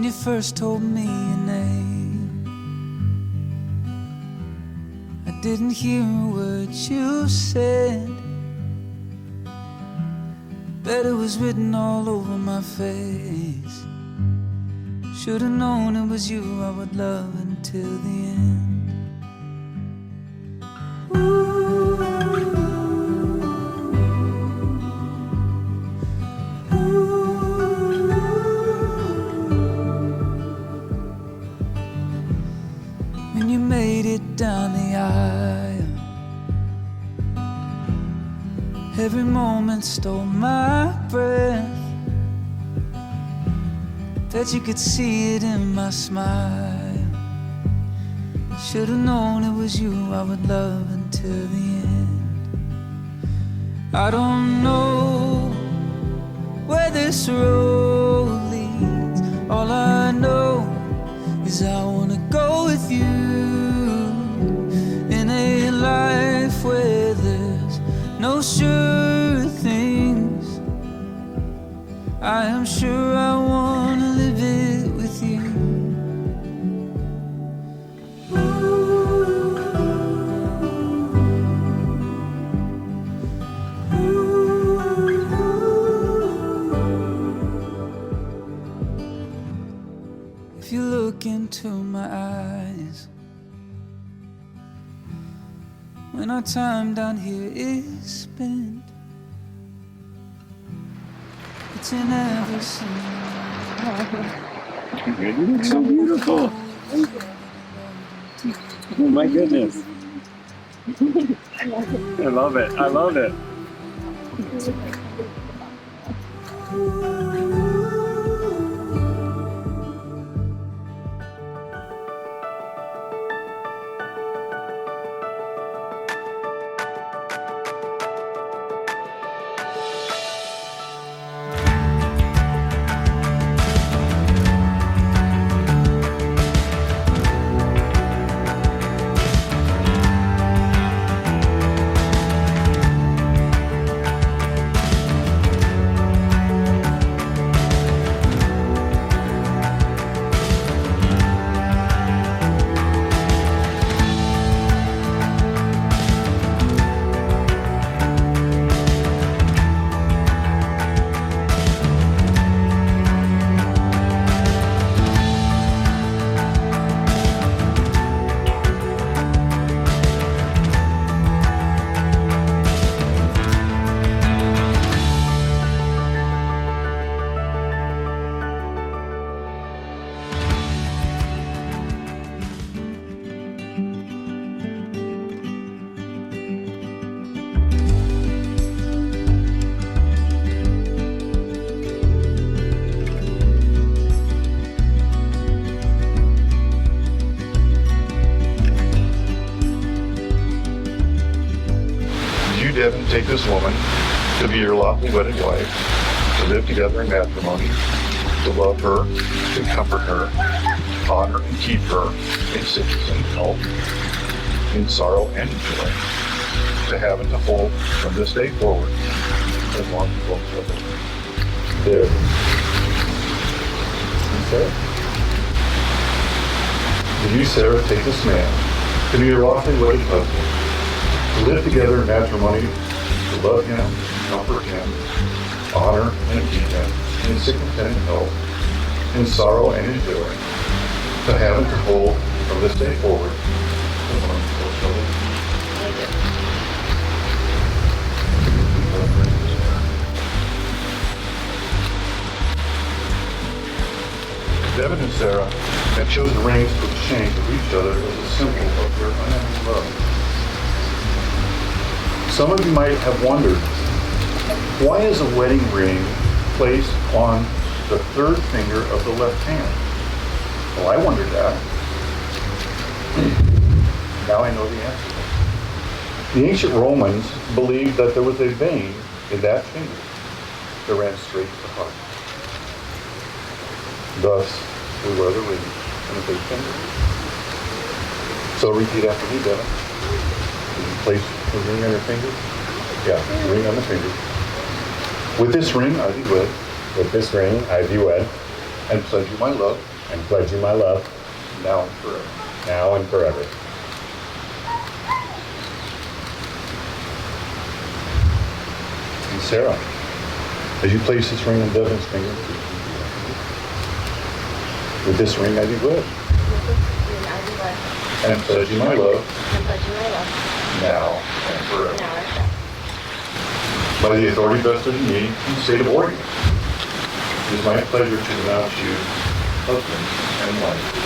when you first told me your name. I didn't hear a word you said, but it was written all over my face. Should've known it was you I would love until the end. When you made it down the aisle, every moment stole my breath. Bet you could see it in my smile. Should've known it was you I would love until the end. I don't know where this road leads. All I know is I wanna go with you in a life where there's no sure things. I am sure I wanna live it with you. If you look into my eyes, when our time down here is spent, it's in every single. You look so beautiful. Oh my goodness. I love it. I love it. Devin, take this woman to be your lawfully wedded wife, to live together in matrimony, to love her, to comfort her, honor and keep her in sickness and health, in sorrow and in joy, to have and to hold from this day forward, as long as you both live it. There. Sarah. Do you, Sarah, take this man to be your lawfully wedded husband, to live together in matrimony, to love him, comfort him, honor and keep him in sickness and in health, in sorrow and in joy, to have and to hold from this day forward, as long as you both shall live. Devin and Sarah have chosen rings to exchange with each other as a symbol of their unending love. Some of you might have wondered, why is a wedding ring placed on the third finger of the left hand? Well, I wondered that. Now I know the answer. The ancient Romans believed that there was a vein in that finger that ran straight to the heart. Thus, we wear the ring on the big finger. So repeat after me, Devin. Place the ring on your finger. Yeah, ring on the finger. With this ring I thee wed. With this ring I thee wed. And pledge you my love. and pledge you my love, now and forever. now and forever. And Sarah, as you place this ring on Devin's finger, with this ring I do pledge and pledge you my love, now and forever. By the authority vested in me in the state of Oregon, it is my pleasure to pronounce you husband and wife.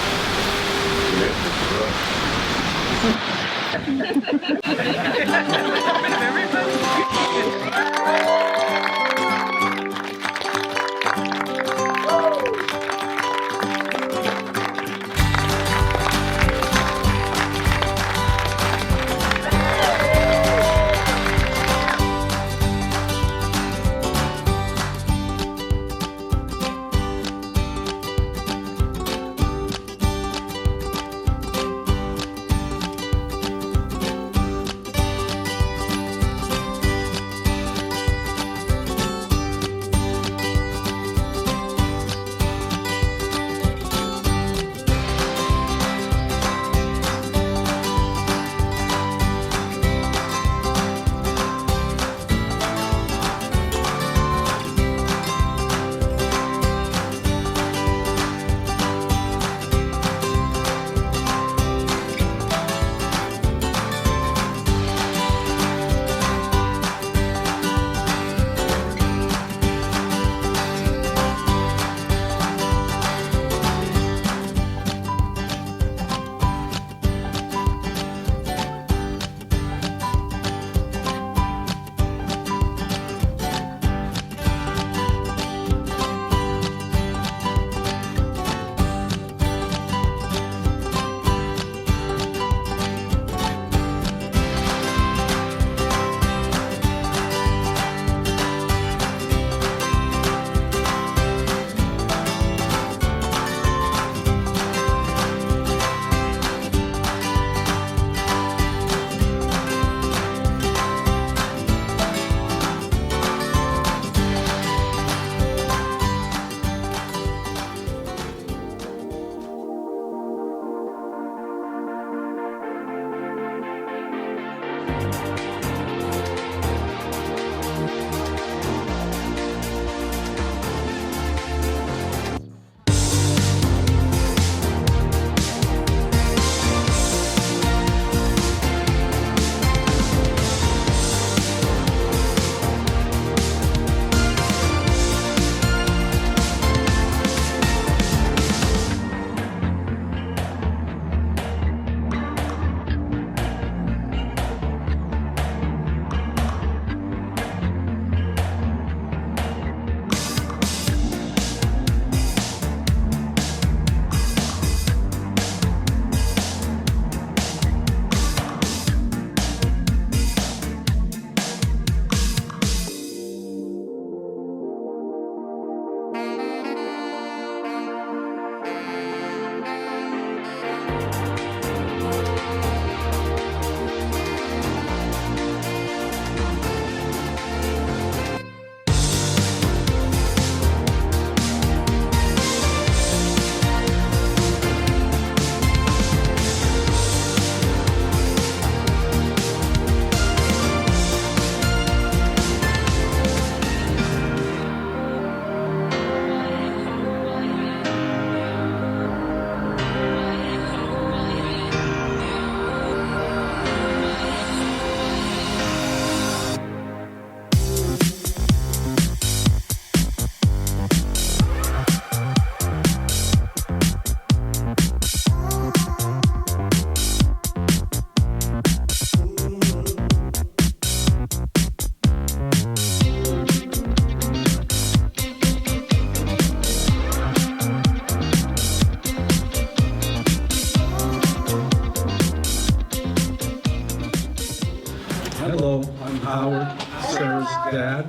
Hello, I'm Howard, Sarah's dad.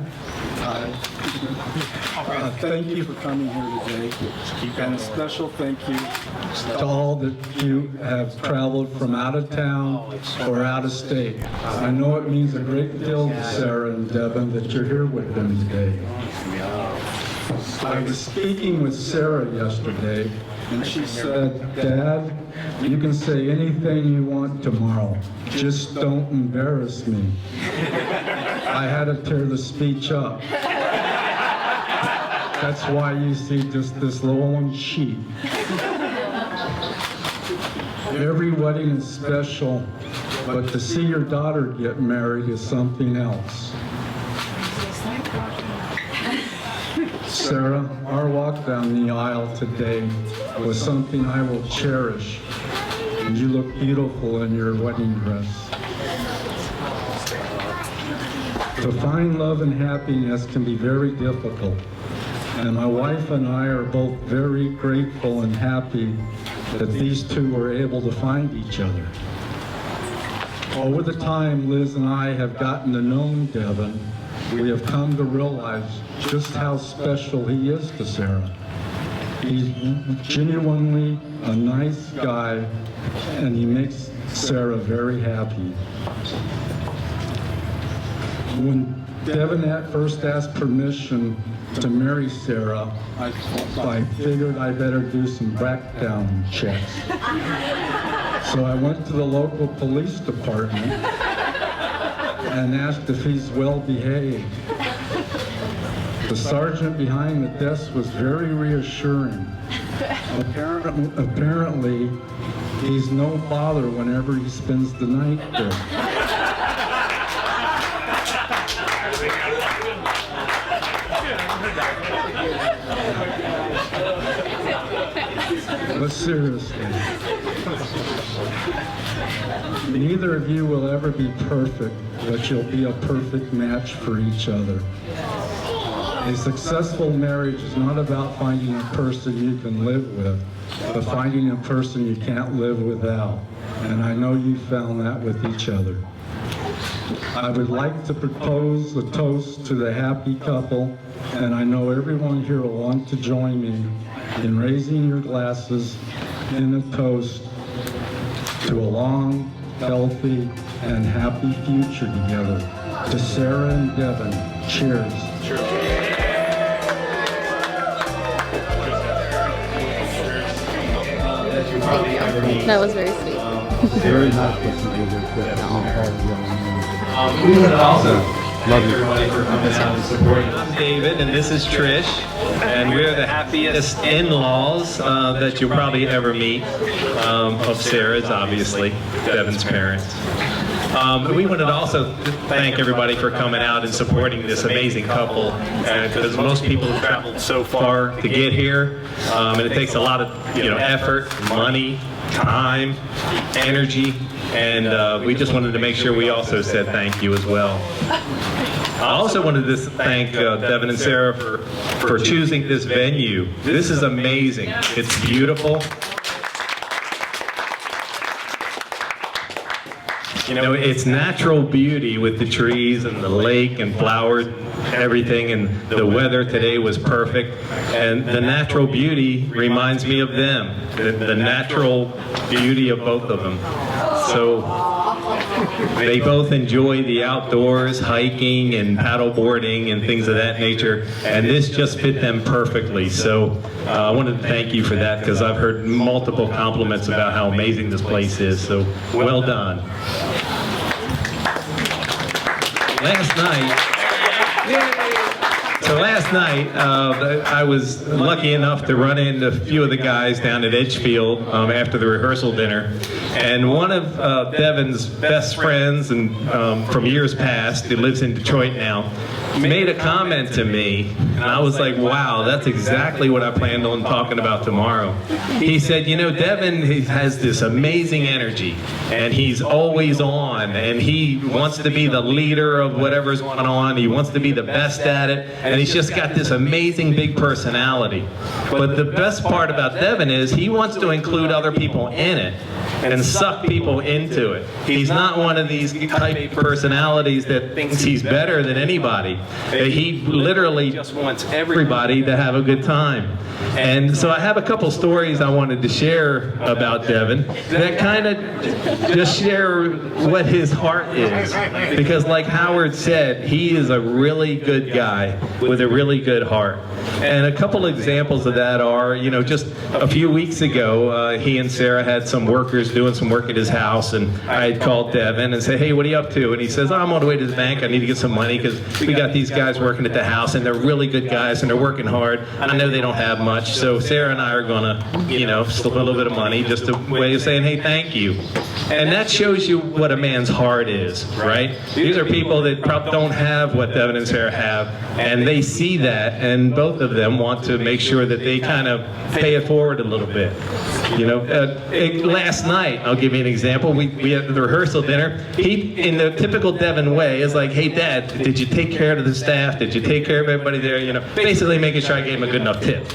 Thank you for coming here today. And a special thank you to all that you have traveled from out of town or out of state. I know it means a great deal to Sarah and Devin that you're here with them today. I was speaking with Sarah yesterday, And she said, "Dad, you can say anything you want tomorrow. Just don't embarrass me." I had to tear the speech up. That's why you see just this little one sheet. Every wedding is special, but to see your daughter get married is something else. Sarah, our walk down the aisle today was something I will cherish. And you look beautiful in your wedding dress. To find love and happiness can be very difficult. And my wife and I are both very grateful and happy that these two were able to find each other. Over the time Liz and I have gotten to know Devin, we have come to realize just how special he is to Sarah. He's genuinely a nice guy, and he makes Sarah very happy. When Devin first asked permission to marry Sarah, I figured I better do some background checks. So I went to the local police department and asked if he's well behaved. The sergeant behind the desk was very reassuring. Apparently, he's no bother whenever he spends the night there. But seriously, neither of you will ever be perfect, but you'll be a perfect match for each other. A successful marriage is not about finding a person you can live with, but finding a person you can't live without. And I know you found that with each other. I would like to propose a toast to the happy couple, and I know everyone here will want to join me in raising your glasses in a toast to a long, healthy, and happy future together. To Sarah and Devin, cheers. That was very sweet. Very nice person to do We would also thank everybody for coming out and supporting us. I'm David, and this is Trish, and we're the happiest in-laws that you'll probably ever meet, of Sarah's, obviously, Devin's parents. We wanted to also thank everybody for coming out and supporting this amazing couple, because most people have traveled so far to get here, and it takes a lot of effort, money, time, energy, and we just wanted to make sure we also said thank you as well. I also wanted to thank Devin and Sarah for choosing this venue. This is amazing. It's beautiful. It's natural beauty with the trees and the lake and flowers, everything, and the weather today was perfect. And the natural beauty reminds me of them, the natural beauty of both of them. So they both enjoy the outdoors, hiking and paddle boarding and things of that nature, and this just fit them perfectly. So I wanted to thank you for that, because I've heard multiple compliments about how amazing this place is, so well done. Last night, I was lucky enough to run into a few of the guys down at Edgefield after the rehearsal dinner, and one of Devin's best friends, and from years past, who lives in Detroit now, made a comment to me, and I was like, wow, that's exactly what I planned on talking about tomorrow. He said, Devin, he has this amazing energy, and he's always on, and he wants to be the leader of whatever's going on. He wants to be the best at it, and he's just got this amazing big personality. But the best part about Devin is he wants to include other people in it and suck people into it. He's not one of these type personalities that thinks he's better than anybody. He literally just wants everybody to have a good time. And so I have a couple stories I wanted to share about Devin that kind of just share what his heart is. Because like Howard said, he is a really good guy with a really good heart. And a couple examples of that are, you know, just a few weeks ago, he and Sarah had some workers doing some work at his house, and I had called Devin and said, hey, what are you up to? And he says, I'm on the way to the bank. I need to get some money because we got these guys working at the house, and they're really good guys, and they're working hard. I know they don't have much, so Sarah and I are going to, you know, slip a little bit of money, just a way of saying, hey, thank you. And that shows you what a man's heart is, right? These are people that probably don't have what Devin and Sarah have, and they see that, and both of them want to make sure that they kind of pay it forward a little bit. You know, last night, I'll give you an example. We had the rehearsal dinner. He, in the typical Devin way, is like, hey, Dad, did you take care of the staff? Did you take care of everybody there? You know, basically making sure I gave him a good enough tip.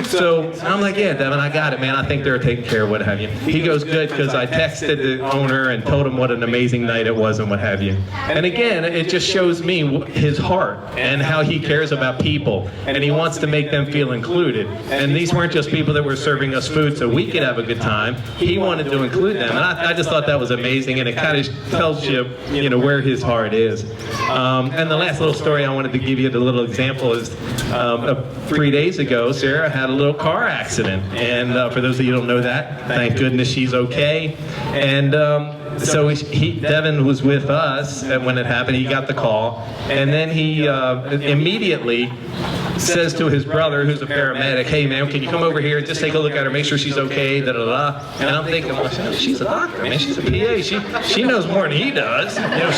So I'm like, yeah, Devin, I got it, man. I think they're taking care of what have you. He goes, good, because I texted the owner and told him what an amazing night it was and what have you. And again, it just shows me his heart and how he cares about people, and he wants to make them feel included. And these weren't just people that were serving us food so we could have a good time. He wanted to include them, and I just thought that was amazing, and it kind of tells you, you know, where his heart is. And the last little story I wanted to give you, the little example, is 3 days ago, Sarah had a little car accident, and for those of you who don't know that, thank goodness she's okay. And so Devin was with us when it happened. He got the call, and then he immediately says to his brother, who's a paramedic, hey man, can you come over here and just take a look at her, make sure she's okay, da da da. And I'm thinking, well, she's a doctor, man, she's a PA, she knows more than he does. You know,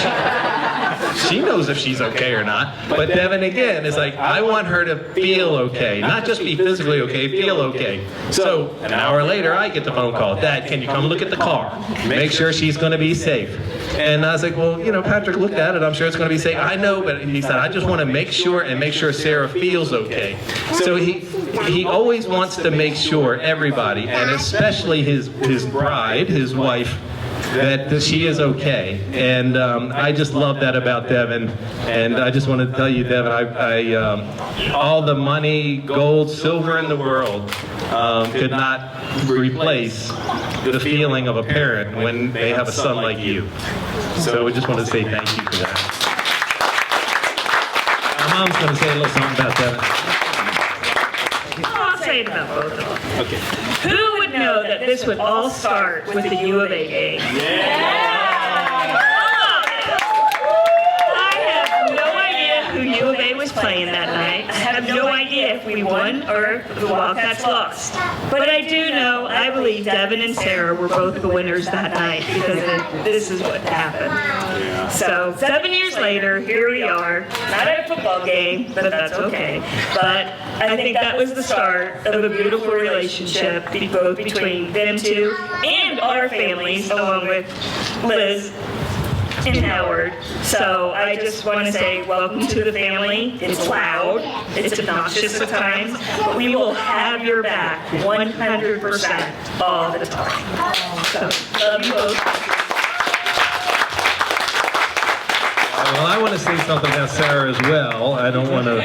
she knows if she's okay or not. But Devin again is like, I want her to feel okay, not just be physically okay, feel okay. So an hour later, I get the phone call, Dad, can you come look at the car, make sure she's going to be safe. And I was like, well, you know, Patrick looked at it, I'm sure it's going to be safe. I know, but he said, I just want to make sure and make sure Sarah feels okay. So he always wants to make sure everybody, and especially his bride, his wife, that she is okay. And I just love that about Devin. And I just want to tell you, Devin, all the money, gold, silver in the world could not replace the feeling of a parent when they have a son like you. So I just want to say thank you for that. My mom's going to say a little something about Devin. I'll say it about both of them. Okay. Who would know that this would all start with the U of A game? Yeah! I have no idea who U of A was playing that night. I have no idea if we won or the Wildcats lost. But I do know, I believe Devin and Sarah were both the winners that night because this is what happened. So 7 years later, here we are, not at a football game, but that's okay. But I think that was the start of a beautiful relationship, both between them two and our families, along with Liz and Howard. So I just want to say welcome to the family. It's loud, it's obnoxious at times, but we will have your back 100% all the time. So love you both. Well, I want to say something about Sarah as well. I don't want to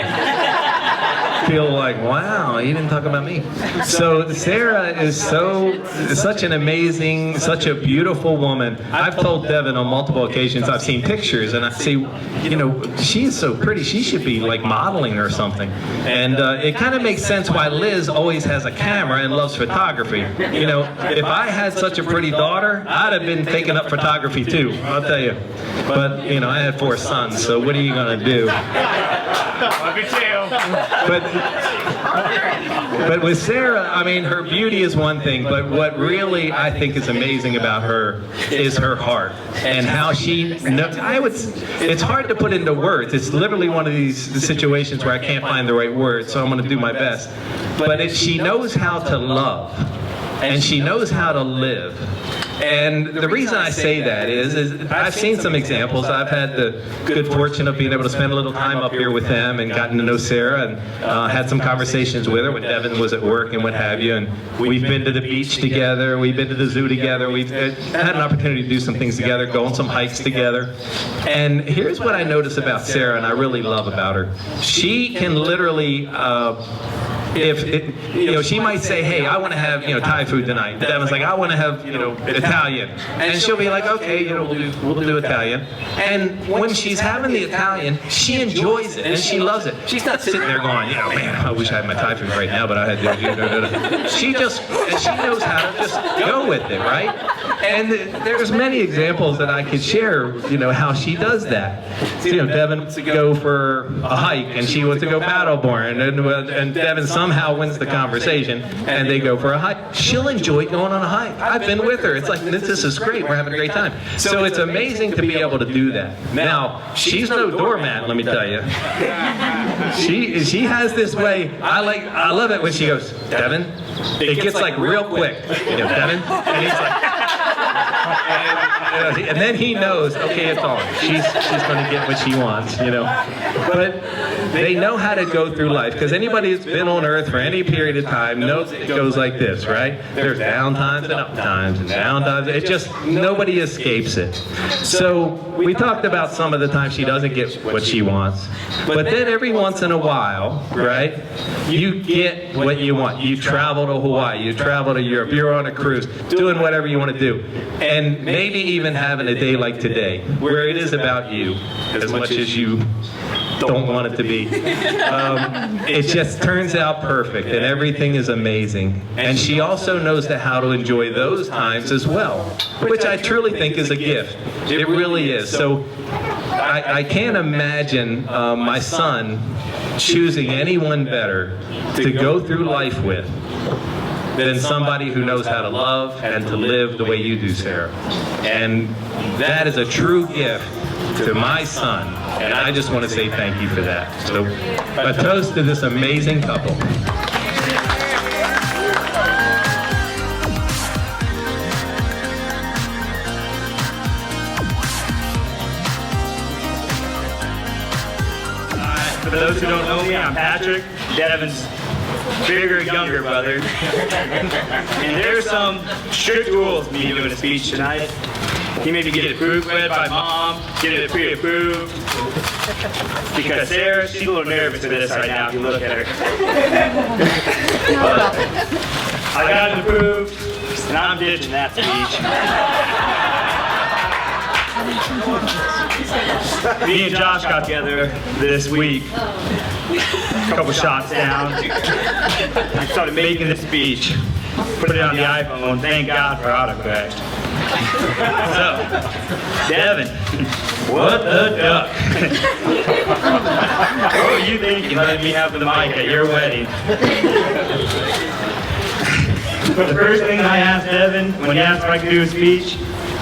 feel like, wow, you didn't talk about me. So Sarah is such an amazing, such a beautiful woman. I've told Devin on multiple occasions, I've seen pictures, and I say, you know, she is so pretty, she should be like modeling or something. And it kind of makes sense why Liz always has a camera and loves photography. You know, if I had such a pretty daughter, I'd have been taking up photography too, I'll tell you. But, you know, I had 4 sons, so what are you going to do? Love you too. But with Sarah, I mean, her beauty is one thing, but what really I think is amazing about her is her heart and how she, it's hard to put into words. It's literally one of these situations where I can't find the right words, so I'm going to do my best. But she knows how to love, and she knows how to live. And the reason I say that is I've seen some examples. I've had the good fortune of being able to spend a little time up here with them and gotten to know Sarah and had some conversations with her when Devin was at work and what have you. And we've been to the beach together. We've been to the zoo together. We've had an opportunity to do some things together, go on some hikes together. And here's what I notice about Sarah and I really love about her. She can literally she might say, hey, I want to have, Thai food tonight. Devin's like, I want to have, Italian. And she'll be like, okay, we'll do Italian. And when she's having the Italian, she enjoys it and she loves it. She's not sitting there going, man, I wish I had my Thai food right now, but I had to. She knows how to just go with it, right? And there's many examples that I could share, how she does that. Devin wants to go for a hike, and she wants to go paddleboard, and Devin somehow wins the conversation, and they go for a hike. She'll enjoy going on a hike. I've been with her. It's like, this is great. We're having a great time. So it's amazing to be able to do that. Now, she's no doormat, let me tell you. She has this way. I love it when she goes, Devin. It gets like real quick. Devin, and he's like. And then he knows, okay, it's on. She's going to get what she wants, But they know how to go through life, because anybody that's been on Earth for any period of time knows it goes like this, right? There's down times and up times and down times. It just, nobody escapes it. So we talked about some of the times she doesn't get what she wants. But then every once in a while, right, you get what you want. You travel to Hawaii, you travel to Europe, you're on a cruise, doing whatever you want to do. And maybe even having a day like today, where it is about you as much as you don't want it to be. It just turns out perfect, and everything is amazing. And she also knows how to enjoy those times as well, which I truly think is a gift. It really is. So I can't imagine my son choosing anyone better to go through life with than somebody who knows how to love and to live the way you do, Sarah. And that is a true gift to my son, and I just want to say thank you for that. So, a toast to this amazing couple. For those who don't know me, I'm Patrick, Devin's bigger, younger brother. And there's some strict rules to me doing a speech tonight. He made me get it proofread by Mom, get it pre-approved. Because Sarah, she's a little nervous for this right now if you look at her. But I got it approved, and I'm ditching that speech. Me and Josh got together this week, a couple shots down. I started making the speech, put it on the iPhone, thank God for autocorrect. So, Devin, what the duck? What were you thinking letting me have the mic at your wedding? The first thing I asked Devin when he asked if I could do a speech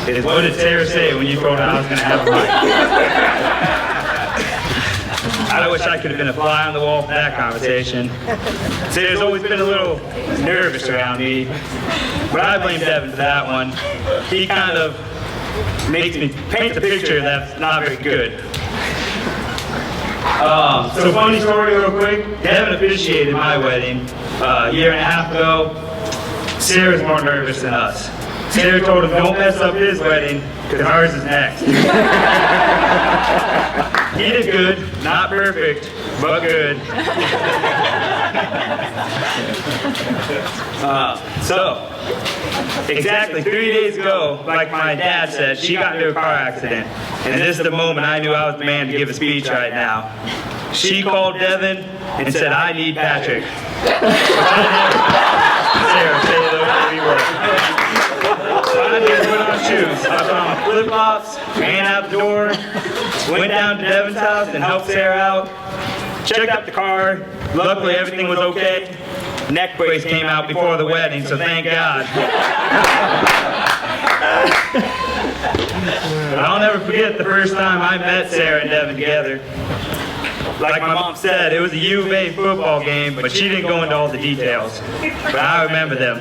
is, what did Sarah say when you told her I was going to have a mic? I wish I could have been a fly on the wall for that conversation. Sarah's always been a little nervous around me, but I blame Devin for that one. He kind of makes me paint a picture that's not very good. So funny story real quick, Devin officiated my wedding a year and a half ago. Sarah's more nervous than us. Sarah told him, don't mess up his wedding, because ours is next. He did good, not perfect, but good. So, exactly 3 days ago, like my dad said, she got into a car accident. And this is the moment I knew I was the man to give a speech right now. She called Devin and said, I need Patrick. Sarah, say hello wherever you were. So I did put on shoes. I put on my flip-flops, ran out the door, went down to Devin's house and helped Sarah out. Checked out the car. Luckily, everything was okay. Neck brace came out before the wedding, so thank God. But I'll never forget the first time I met Sarah and Devin together. Like my mom said, it was a U of A football game, but she didn't go into all the details. But I remember them.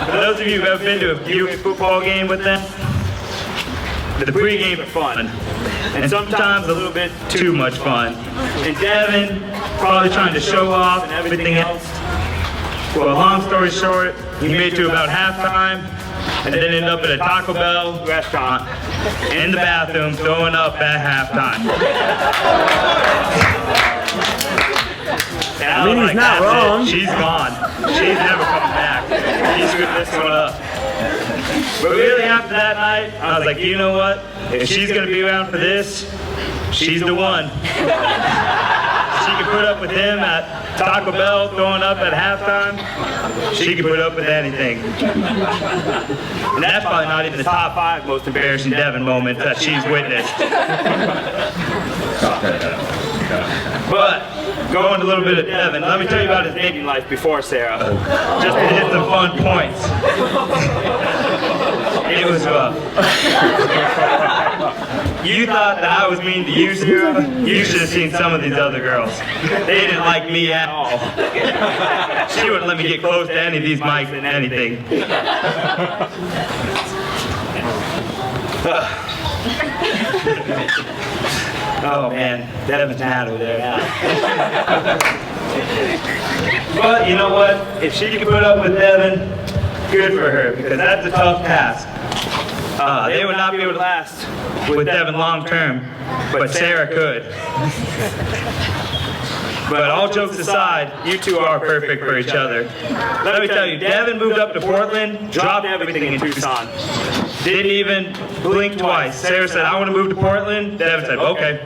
For those of you who have been to a U of A football game with them, the pregame are fun. And sometimes a little bit too much fun. And Devin, probably trying to show off and everything else. Well, long story short, he made it to about halftime, and then ended up at a Taco Bell restaurant in the bathroom throwing up at halftime. And I mean, he's not wrong. She's gone. She's never coming back. He screwed this one up. But really, after that night, I was like, you know what? If she's gonna be around for this, she's the one. She could put up with him at Taco Bell throwing up at halftime. She could put up with anything. And that's probably not even the top 5 most embarrassing Devin moments that she's witnessed. But going a little bit of Devin, let me tell you about his dating life before Sarah, just to hit some fun points. It was rough. You thought that I was mean to you, Sarah? You should have seen some of these other girls. They didn't like me at all. She wouldn't let me get close to any of these mics and anything. Oh man, Devin's mad over there now. But you know what? If she can put up with Devin, good for her, because that's a tough task. They would not be able to last with Devin long term, but Sarah could. But all jokes aside, you two are perfect for each other. Let me tell you, Devin moved up to Portland, dropped everything in Tucson. Didn't even blink twice. Sarah said, I want to move to Portland. Devin said, okay.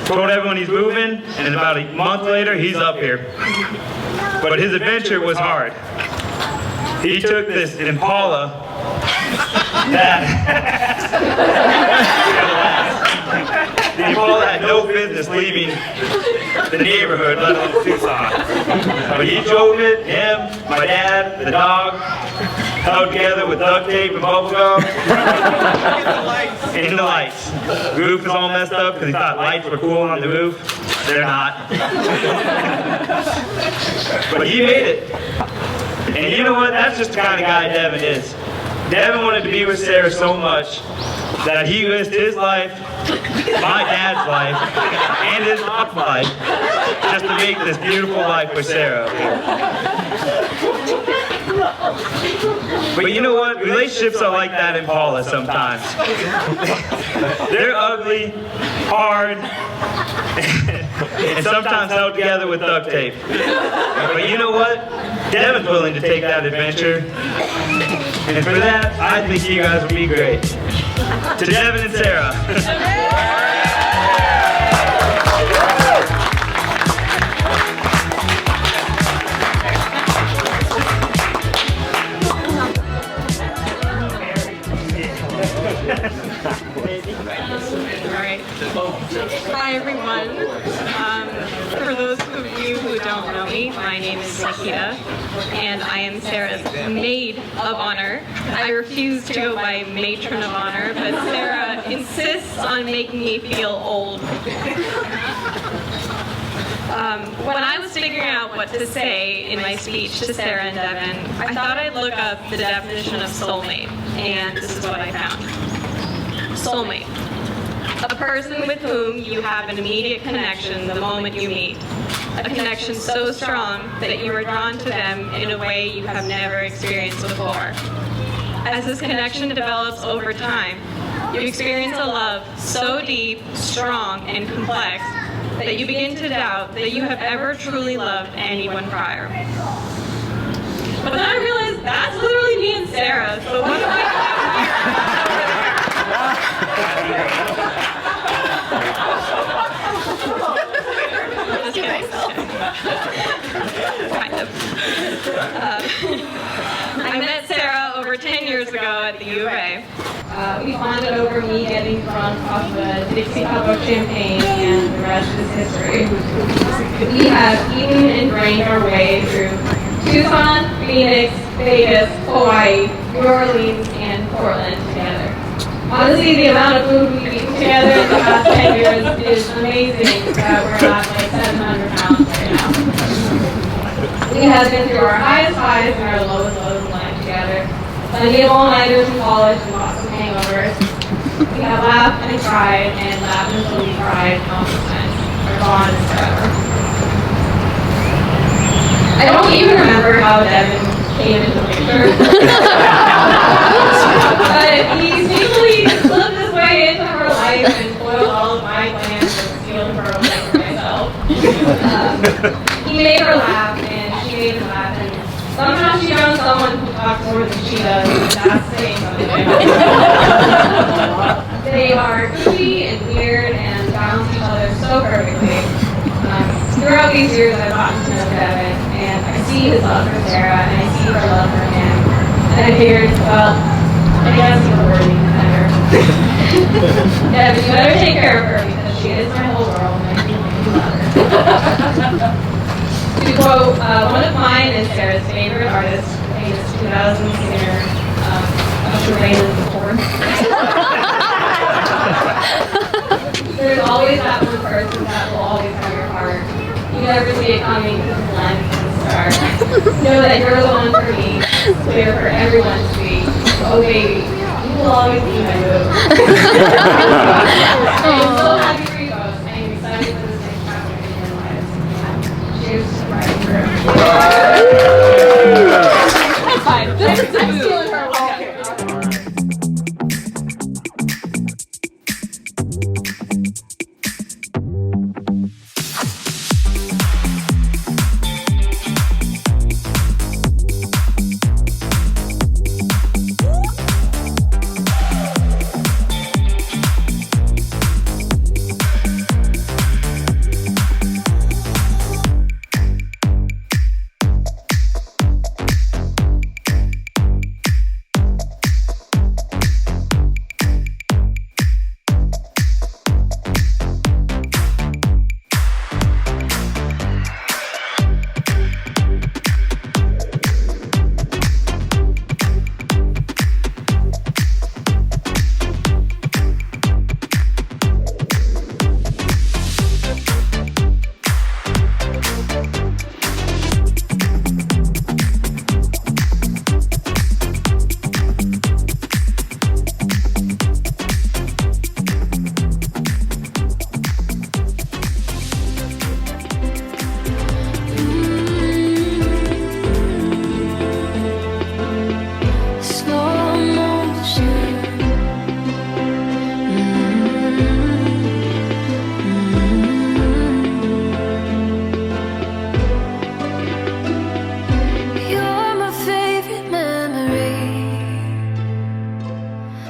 Told everyone he's moving, and about a month later, he's up here. But his adventure was hard. He took this Impala the Impala had no business leaving the neighborhood, let alone Tucson. But he drove it, him, my dad, the dog, held together with duct tape and bubble gum. And the lights. The roof is all messed up because he thought lights were cool on the roof. They're not. But he made it. And you know what? That's just the kind of guy Devin is. Devin wanted to be with Sarah so much that he risked his life, my dad's life, and his mom's life just to make this beautiful life with Sarah. But you know what? Relationships are like that in Paula sometimes. They're ugly, hard, and sometimes held together with duct tape. But you know what? Devin's willing to take that adventure. And for that, I think you guys would be great. To Devin and Sarah. Hi everyone. For those of you who don't know me, my name is Nikita, and I am Sarah's maid of honor. I refuse to go by matron of honor, but Sarah insists on making me feel old. When I was figuring out what to say in my speech to Sarah and Devin, I thought I'd look up the definition of soulmate, and this is what I found. Soulmate. A person with whom you have an immediate connection the moment you meet. A connection so strong that you are drawn to them in a way you have never experienced before. As this connection develops over time, you experience a love so deep, strong, and complex that you begin to doubt that you have ever truly loved anyone prior. But then I realized that's literally me and Sarah, so what do I kind of. I met Sarah over 10 years ago at the U of A. We bonded over me getting drunk off the Dixie cup of champagne, and the rest is history. We have eaten and drank our way through Tucson, Phoenix, Vegas, Hawaii, New Orleans, and Portland together. Honestly, the amount of food we've eaten together in the past 10 years is amazing that we're not like 700 pounds right now. We have been through our highest highs and our lowest lows in life together. Plenty of all-nighters in college and lots of hangovers. We have laughed and cried and laughed until we cried countless times. Our bond is forever. I don't even remember how Devin came into the picture. But he seemingly slipped his way into her life and spoiled all of my plans and sealed her away from myself. he made her laugh, and she made him laugh, and somehow she found someone who talks more than she does, and that's saying something. They are goofy and weird and balance each other so perfectly. Throughout these years, I've gotten to know Devin, and I see his love for Sarah, and I see her love for him. And I figured, well, I guess he's worthy contender. Devin, you better take care of her because she is my whole world, and I really love her. To quote one of mine and Sarah's favorite artists, the famous 2000 singer, Frenette. There's always that one person that will always have your heart. You never see it coming because it's lens from the start. Know that you're the one for me, clear for everyone to see. Oh baby, you will always be my boo. I'm so happy for you both. I am excited for this next chapter in your lives. Cheers to Brian Crew. That's fine. I'm stealing her walk.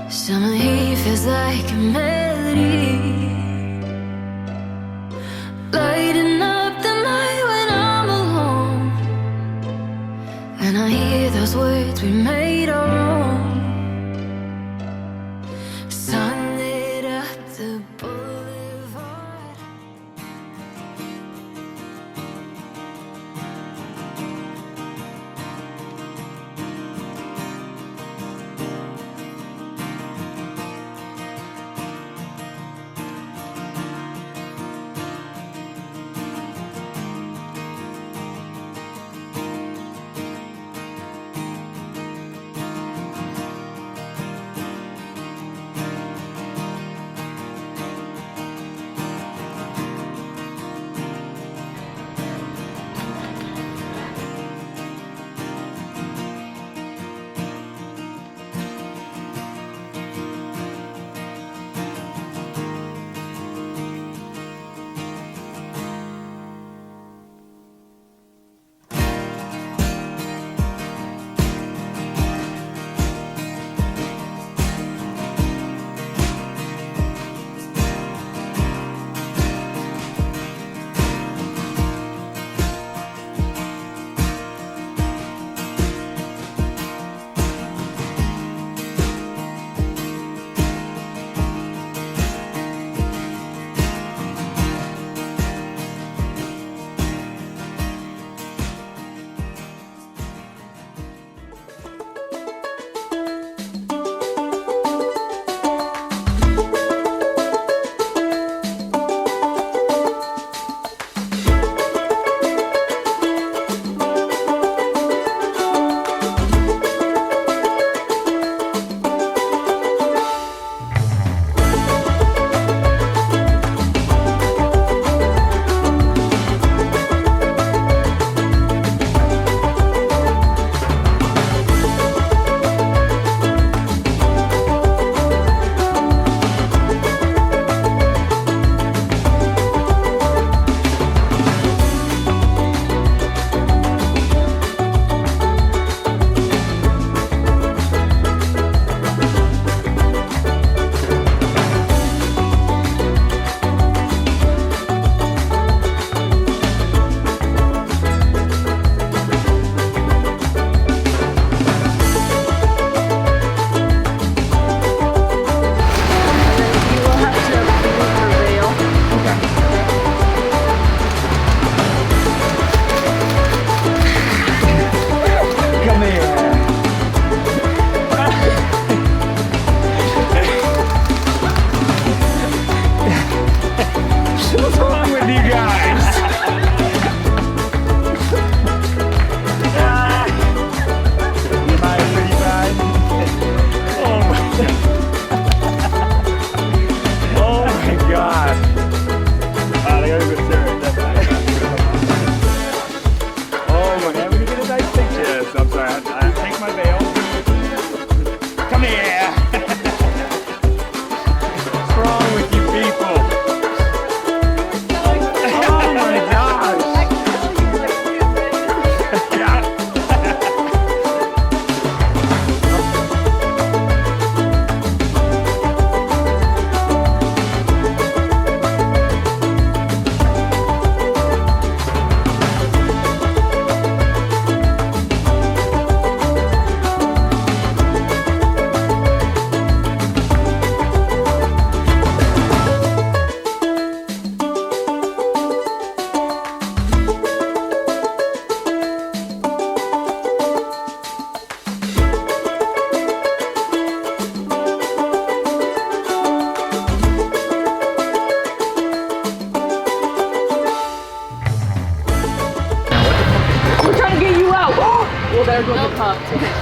Summer heat feels like a melody, lighting up the night when I'm alone, and I hear those words we made our own. Sun lit up the boulevard.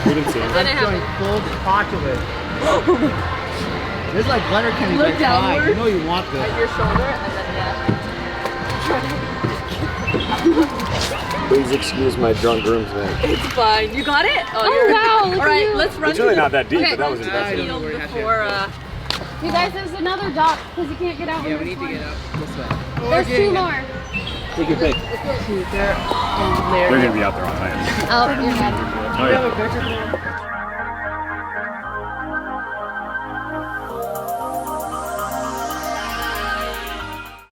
We didn't see him. Then it happened. Full postulate. This is like Leonard Kenny. Look downward. You know you want this. At your shoulder and then Please excuse my drunk groomsman. It's fine. You got it? Oh, wow. All right, let's run. It's really through not that deep, okay, but that was impressive. field before, You guys, there's another dock because you can't get out. Yeah, we need to get up this way. There's two more. Take your pick. They're gonna be out there all night. Oh, you're good. Oh, yeah.